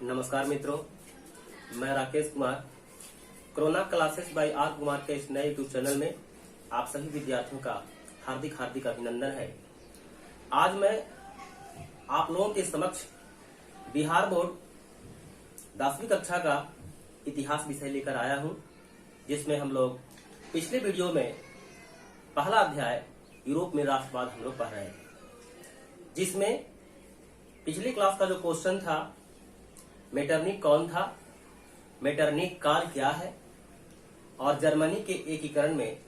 नमस्कार मित्रों, मैं Rakesh Kumar Corona classes by R Kumar के इस नए यूट्यूब चैनल में आप सभी विद्यार्थियों का हार्दिक हार्दिक अभिनंदन है। आज मैं आप लोगों के समक्ष बिहार बोर्ड 10वीं कक्षा का इतिहास विषय लेकर आया हूं, जिसमें हम लोग पिछले वीडियो में पहला अध्याय यूरोप में राष्ट्रवाद हम लोग पढ़ रहे हैं, जिसमें पिछली क्लास का जो क्वेश्चन था मेटरनिक कौन था, मेटरनिक काल क्या है और जर्मनी के एकीकरण में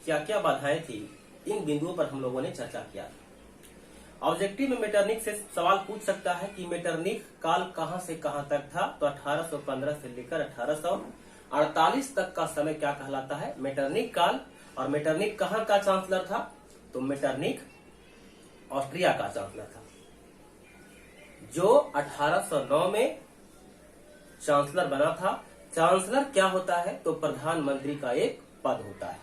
क्या क्या बाधाएं थी, इन बिंदुओं पर हम लोगों ने चर्चा किया। ऑब्जेक्टिव में मेटरनिक से सवाल पूछ सकता है कि मेटरनिक काल कहां से कहां तक था, तो 1815 से लेकर 1848 तक का समय क्या कहलाता है, मेटरनिक काल। और मेटरनिक कहां का चांसलर था, तो मेटरनिक ऑस्ट्रिया का चांसलर था, जो 1809 में चांसलर बना था। चांसलर क्या होता है, तो प्रधानमंत्री का एक पद होता है।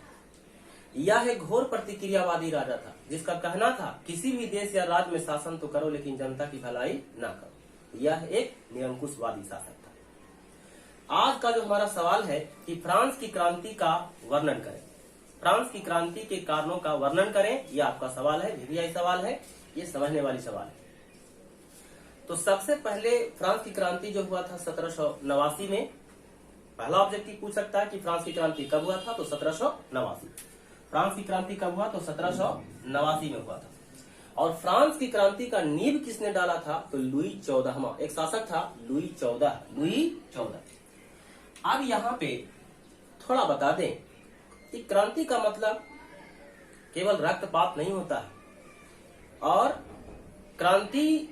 यह एक घोर प्रतिक्रियावादी राजा था, जिसका कहना था किसी भी देश या राज्य में शासन तो करो, लेकिन जनता की भलाई ना करो। यह एक निरंकुशवादी शासक था। आज का जो हमारा सवाल है कि फ्रांस की क्रांति का वर्णन करें, फ्रांस की क्रांति के कारणों का वर्णन करें, यह आपका सवाल है। वीवीआई सवाल है, ये समझने वाली सवाल है। तो सबसे पहले फ्रांस की क्रांति जो हुआ था 1789 में, पहला ऑब्जेक्टिव पूछ सकता है कि फ्रांस की क्रांति कब हुआ था, तो 1789। फ्रांस की क्रांति कब हुआ, तो 1789 में हुआ था। और फ्रांस की क्रांति का नींव किसने डाला था, तो लुई 14वां, एक शासक था लुई 14। अब यहाँ पे थोड़ा बता दें कि क्रांति का मतलब केवल रक्तपात नहीं होता है, और क्रांति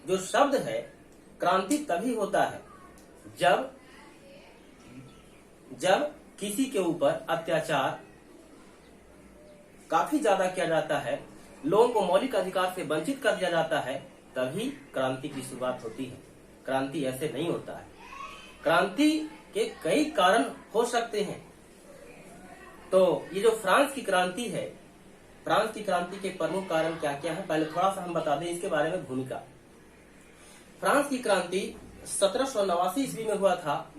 जो शब्द है, क्रांति तभी होता है जब किसी के ऊपर अत्याचार काफी ज्यादा किया जाता है, लोगों को मौलिक अधिकार से वंचित कर दिया जाता है, तभी क्रांति की शुरुआत होती है। क्रांति ऐसे नहीं होता है। क्रांति के कई कारण हो सकते हैं। तो ये जो फ्रांस की क्रांति है, फ्रांस की क्रांति के प्रमुख कारण क्या क्या है, पहले थोड़ा सा हम बता दें इसके बारे में भूमिका। फ्रांस की क्रांति 1789 ईस्वी में हुआ था,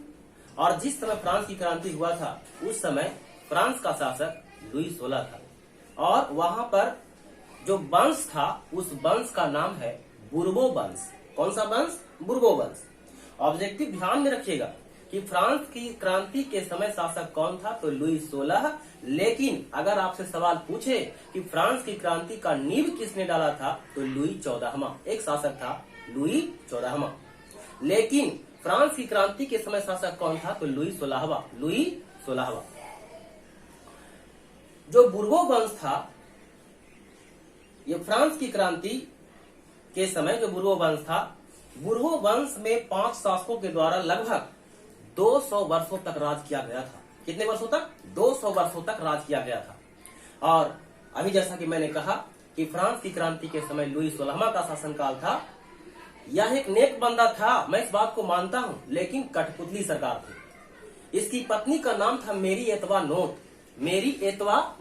और जिस समय फ्रांस की क्रांति हुआ था उस समय फ्रांस का शासक लुई 16 था, और वहां पर जो वंश था उस वंश का नाम है बुर्बो वंश। कौन सा वंश, बुर्बो वंश। ऑब्जेक्टिव ध्यान में रखिएगा कि फ्रांस की क्रांति के समय शासक कौन था, तो लुई 16। लेकिन अगर आपसे सवाल पूछे कि फ्रांस की क्रांति का नींव किसने डाला था, तो लुई 14वां, एक शासक था लुई 14वां। लेकिन फ्रांस की क्रांति के समय शासक कौन था, तो लुई 16वां। जो बुर्बो वंश था, ये फ्रांस की क्रांति के समय जो बुर्बो वंश था, बुर्बो वंश में 5 शासकों के द्वारा लगभग 200 वर्षों तक राज किया गया था। कितने वर्षों तक, 200 वर्षों तक राज किया गया था। और अभी जैसा कि मैंने कहा कि फ्रांस की क्रांति के समय लुई 16वां का शासनकाल था। यह एक नेक बंदा था, मैं इस बात को मानता हूं, लेकिन कठपुतली सरकार थी। इसकी पत्नी का नाम था मेरी एतवा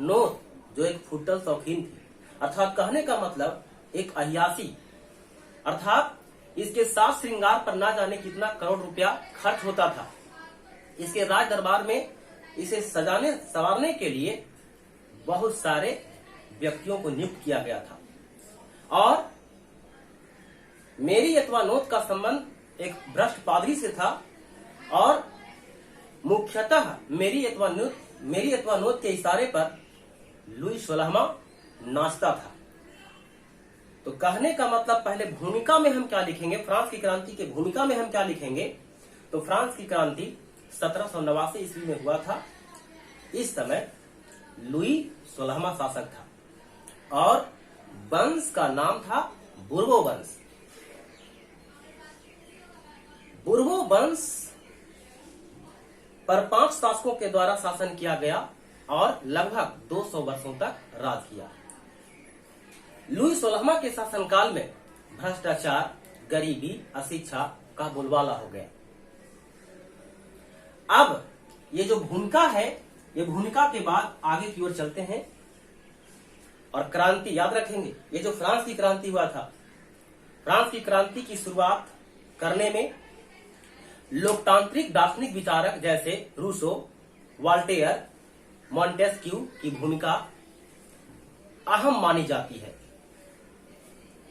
नोत, जो एक फुटल शौकीन थी, अर्थात कहने का मतलब एक अहियासी। अर्थात इसके साज श्रृंगार पर ना जाने कितना करोड़ रुपया खर्च होता था। इसके राज दरबार में इसे सजाने संवारने के लिए बहुत सारे व्यक्तियों को नियुक्त किया गया था। और मेरी एतवानोत का संबंध एक भ्रष्ट पादरी से था, और मुख्यतः मेरी एतवानोत के इशारे पर लुई 16वां नाचता था। तो कहने का मतलब, पहले भूमिका में हम क्या लिखेंगे, फ्रांस की क्रांति के भूमिका में हम क्या लिखेंगे, तो फ्रांस की क्रांति 1789 ईस्वी में हुआ था। इस समय लुई 16वां शासक था, और वंश का नाम था बुर्बो वंश। बुर्बो वंश पर 5 शासकों के द्वारा शासन किया गया और लगभग 200 वर्षों तक राज किया। लुई 16वां के शासनकाल में भ्रष्टाचार, गरीबी, अशिक्षा का बोलबाला हो गया। अब ये जो भूमिका है, ये भूमिका के बाद आगे की ओर चलते हैं, और क्रांति याद रखेंगे। ये जो फ्रांस की क्रांति हुआ था, फ्रांस की क्रांति की शुरुआत करने में लोकतांत्रिक दार्शनिक विचारक जैसे रूसो, वॉल्टेयर, मॉन्टेस्क्यू की भूमिका अहम मानी जाती है।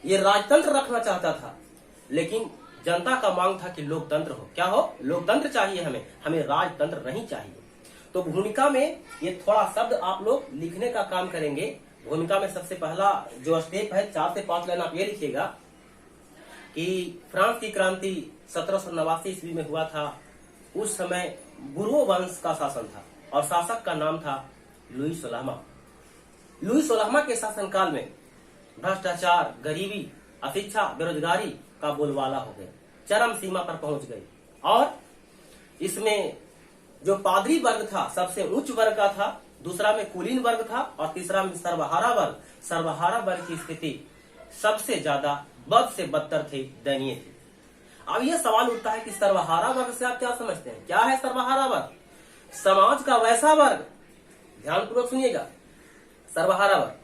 ये राजतंत्र रखना चाहता था, लेकिन जनता का मांग था कि लोकतंत्र हो। क्या हो? लोकतंत्र चाहिए, हमें राजतंत्र नहीं चाहिए। तो भूमिका में ये थोड़ा शब्द आप लोग लिखने का काम करेंगे। भूमिका में सबसे पहला जो स्टेप है, 4 से 5 लाइन आप ये लिखिएगा कि फ्रांस की क्रांति 1789 ईस्वी में हुआ था। उस समय बुर्बो वंश का शासन था और शासक का नाम था लुई 16वां। लुई 16वां के शासनकाल में भ्रष्टाचार, गरीबी, अशिक्षा, बेरोजगारी का बोलबाला हो गया, चरम सीमा पर पहुंच गई। और इसमें जो पादरी वर्ग था सबसे उच्च वर्ग का था, दूसरा में कुलीन वर्ग था और तीसरा में सर्वहारा वर्ग। सर्वहारा वर्ग की स्थिति सबसे ज्यादा बद से बदतर थी, दयनीय थी। अब यह सवाल उठता है कि सर्वहारा वर्ग से आप क्या समझते हैं? क्या है सर्वहारा वर्ग? समाज का वैसा वर्ग, ध्यानपूर्वक सुनिएगा, सर्वहारा वर्ग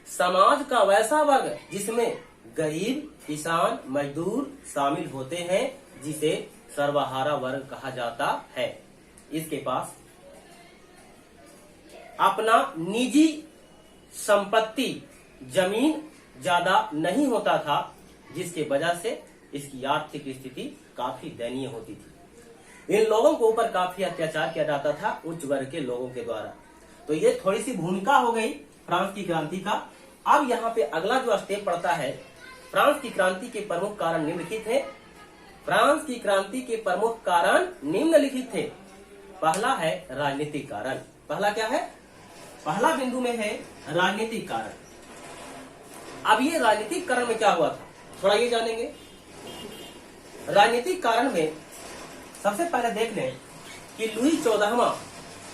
समाज का वैसा वर्ग जिसमें गरीब, किसान, मजदूर शामिल होते हैं, जिसे सर्वहारा वर्ग कहा जाता है। इसके पास अपना निजी संपत्ति, जमीन ज्यादा नहीं होता था, जिसके वजह से इसकी आर्थिक स्थिति काफी दयनीय होती थी। इन लोगों के ऊपर काफी अत्याचार किया जाता था उच्च वर्ग के लोगों के द्वारा। तो ये थोड़ी सी भूमिका हो गई फ्रांस की क्रांति का। अब यहाँ पे अगला जो स्टेप पड़ता है, फ्रांस की क्रांति के प्रमुख कारण निम्नलिखित हैं। फ्रांस की क्रांति के प्रमुख कारण निम्नलिखित थे। पहला है राजनीतिक कारण। पहला क्या है? पहला बिंदु में है राजनीतिक कारण। अब ये राजनीतिक कारण में क्या हुआ था, थोड़ा ये जानेंगे। राजनीतिक कारण में सबसे पहले देख लें कि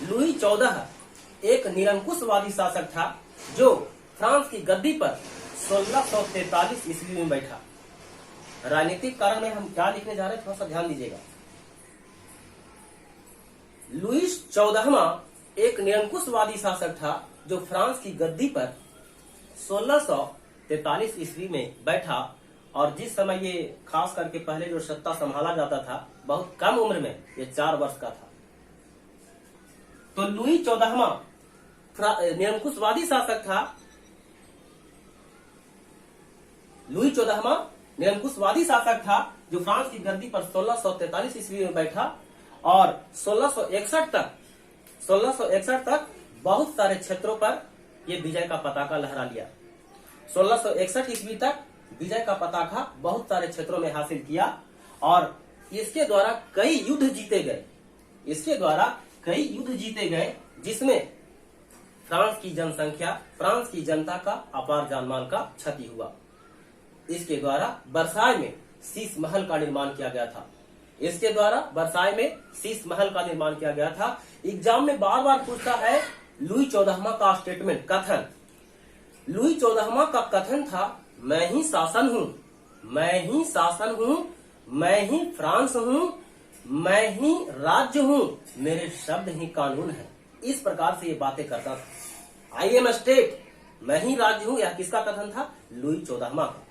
लुई 14 एक निरंकुशवादी शासक था जो फ्रांस की गद्दी पर 1643 ईस्वी में बैठा। राजनीतिक कारण में हम क्या लिखने जा रहे हैं, थोड़ा सा ध्यान दीजिएगा। लुई 14वां एक निरंकुशवादी शासक था जो फ्रांस की गद्दी पर 1643 ईस्वी में बैठा। और जिस समय ये खास करके पहले जो सत्ता संभाला जाता था, बहुत कम उम्र में, ये 4 वर्ष का था। तो लुई 14वां निरंकुशवादी शासक था। लुई 14वां निरंकुशवादी शासक था जो फ्रांस की गद्दी पर 1643 ईस्वी में बैठा और 1661 तक बहुत सारे क्षेत्रों पर ये विजय का पताका लहरा लिया। 1661 ईस्वी तक विजय का पताका बहुत सारे क्षेत्रों में हासिल किया और इसके द्वारा कई युद्ध जीते गए, जिसमें फ्रांस की जनसंख्या, फ्रांस की जनता का अपार जानमाल का क्षति हुआ। इसके द्वारा वर्साय में शीश महल का निर्माण किया गया था। एग्जाम में बार बार पूछता है लुई 14वां का स्टेटमेंट, कथन। लुई 14वां का कथन था, मैं ही शासन हूं, मैं ही फ्रांस हूं, मैं ही राज्य हूं, मेरे शब्द ही कानून है। इस प्रकार से ये बातें करता था। आई एम स्टेट, मैं ही राज्य हूं, यह किसका कथन था? लुई 14वां का।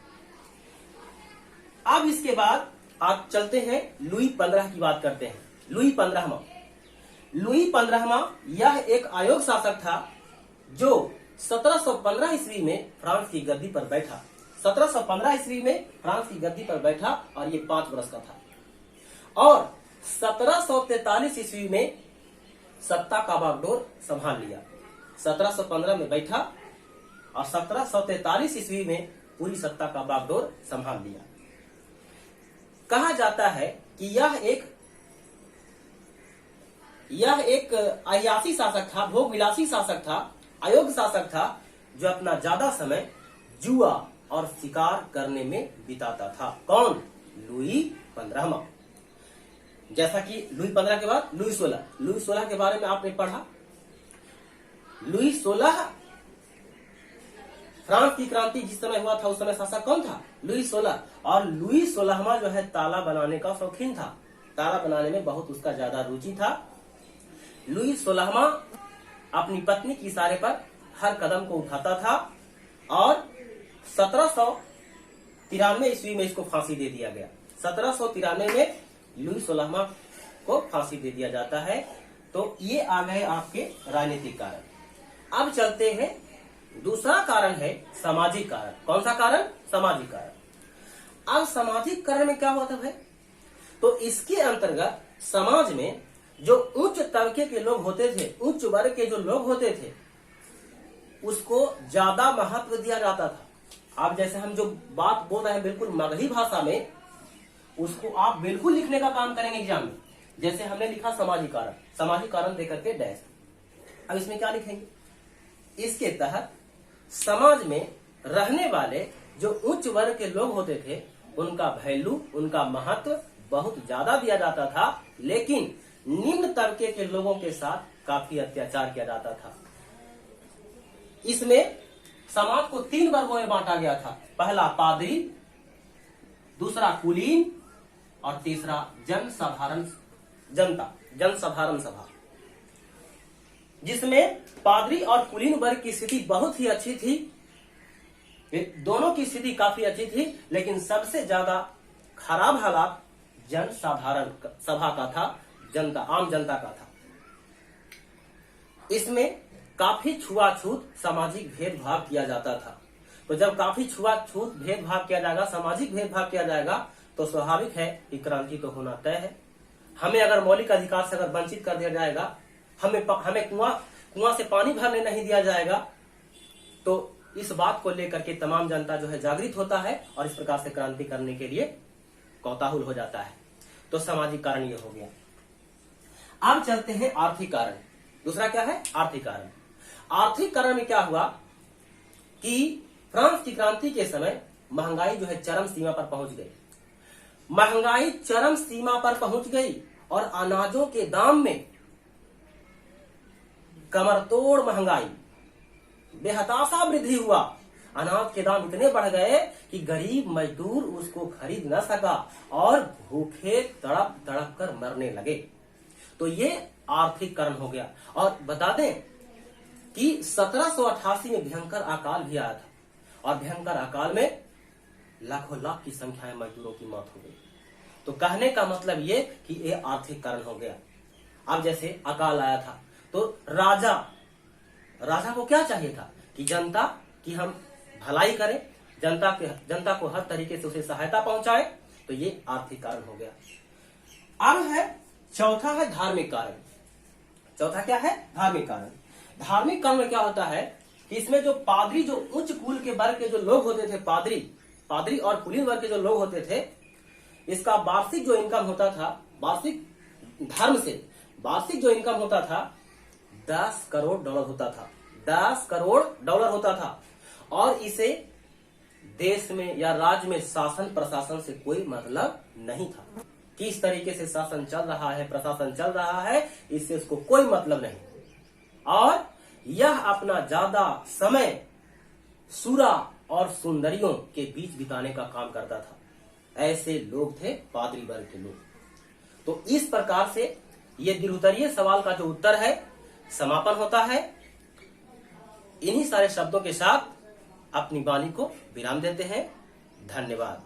अब इसके बाद आप चलते हैं लुई 15 की बात करते हैं। लुई 15वां यह एक आयोग शासक था जो 1715 ईस्वी में फ्रांस की गद्दी पर बैठा। 1715 ईस्वी में फ्रांस की गद्दी पर बैठा और ये 5 वर्ष का था और 1743 ईस्वी में सत्ता का बागडोर संभाल लिया। 1715 में बैठा और 1743 ईस्वी में पूरी सत्ता का बागडोर संभाल लिया। कहा जाता है कि यह एक अयासी शासक था, भोग विलासी शासक था, अयोग्य शासक था जो अपना ज्यादा समय जुआ और शिकार करने में बिताता था। कौन? लुई 15वां। जैसा कि लुई 15 के बाद लुई 16 के बारे में आपने पढ़ा। लुई 16 फ्रांस की क्रांति जिस समय हुआ था उस समय शासक कौन था? लुई 16। और लुई 16वां जो है ताला बनाने का शौकीन था, ताला बनाने में बहुत उसका ज्यादा रुचि था। लुई 16वां अपनी पत्नी के इशारे पर हर कदम को उठाता था और 1793 ईस्वी में इसको फांसी दे दिया गया। 1793 में लुई 16वां को फांसी दे दिया जाता है। तो ये आ गए आपके राजनीतिक कारण। अब चलते हैं, दूसरा कारण है सामाजिक कारण। कौन सा कारण? सामाजिक कारण। अब सामाजिक कारण में क्या हुआ था भाई? तो इसके अंतर्गत समाज में जो उच्च तबके के लोग होते थे, उच्च वर्ग के जो लोग होते थे, उसको ज्यादा महत्व दिया जाता था। अब जैसे हम जो बात बोल रहे हैं बिल्कुल मगही भाषा में, उसको आप बिल्कुल लिखने का काम करेंगे एग्जाम में। जैसे हमने लिखा सामाजिक कारण, सामाजिक कारण देकर के डैश। अब इसमें क्या लिखेंगे? इसके तहत समाज में रहने वाले जो उच्च वर्ग के लोग होते थे, उनका वैल्यू, उनका महत्व बहुत ज्यादा दिया जाता था, लेकिन निम्न तबके के लोगों के साथ काफी अत्याचार किया जाता था। इसमें समाज को 3 वर्गों में बांटा गया था। पहला पादरी, दूसरा कुलीन और तीसरा जनसाधारण सभा, जिसमें पादरी और कुलीन वर्ग की स्थिति बहुत ही अच्छी थी। दोनों की स्थिति काफी अच्छी थी, लेकिन सबसे ज्यादा खराब हालात जनसाधारण सभा का था, जनता, आम जनता का था। इसमें काफी छुआछूत सामाजिक भेदभाव किया जाता था। तो जब काफी छुआछूत भेदभाव किया जाएगा, सामाजिक भेदभाव किया जाएगा, तो स्वाभाविक है कि क्रांति तो होना तय है। हमें अगर मौलिक अधिकार से अगर वंचित कर दिया जाएगा, हमें कुआं से पानी भरने नहीं दिया जाएगा, तो इस बात को लेकर के तमाम जनता जो है जागृत होता है और इस प्रकार से क्रांति करने के लिए कौतूहल हो जाता है। तो सामाजिक कारण ये हो गया। अब चलते हैं आर्थिक कारण। दूसरा क्या है? आर्थिक कारण। आर्थिक कारण में क्या हुआ कि फ्रांस की क्रांति के समय महंगाई जो है चरम सीमा पर पहुंच गई। महंगाई चरम सीमा पर पहुंच गई और अनाजों के दाम में कमरतोड़ महंगाई, बेहताशा वृद्धि हुआ। अनाज के दाम इतने बढ़ गए कि गरीब मजदूर उसको खरीद न सका और भूखे तड़प तड़प कर मरने लगे। तो ये आर्थिक कारण हो गया। और बता दें कि 1788 में भयंकर अकाल भी आया था और भयंकर अकाल में लाखों लाख की संख्या में मजदूरों की मौत हो गई। तो कहने का मतलब ये कि ये आर्थिक कारण हो गया। अब जैसे अकाल आया था तो राजा को क्या चाहिए था कि जनता की हम भलाई करें, जनता को हर तरीके से उसे सहायता पहुंचाए। तो ये आर्थिक कारण हो गया। अब है चौथा है धार्मिक कारण। चौथा क्या है? धार्मिक कारण। धार्मिक कारण में क्या होता है कि इसमें जो पादरी, जो उच्च कुल के वर्ग के जो लोग होते थे, पादरी और कुलीन वर्ग के जो लोग होते थे, इसका वार्षिक जो इनकम होता था, वार्षिक धर्म से वार्षिक जो इनकम होता था 10 करोड़ डॉलर होता था। 10 करोड़ डॉलर होता था। और इसे देश में या राज्य में शासन प्रशासन से कोई मतलब नहीं था। किस तरीके से शासन चल रहा है, प्रशासन चल रहा है, इससे उसको कोई मतलब नहीं। और यह अपना ज्यादा समय सुरा और सुंदरियों के बीच बिताने का काम करता था। ऐसे लोग थे पादरी वर्ग के लोग। तो इस प्रकार से ये द्विउत्तरीय सवाल का जो उत्तर है समापन होता है। इन्हीं सारे शब्दों के साथ अपनी वाणी को विराम देते हैं। धन्यवाद।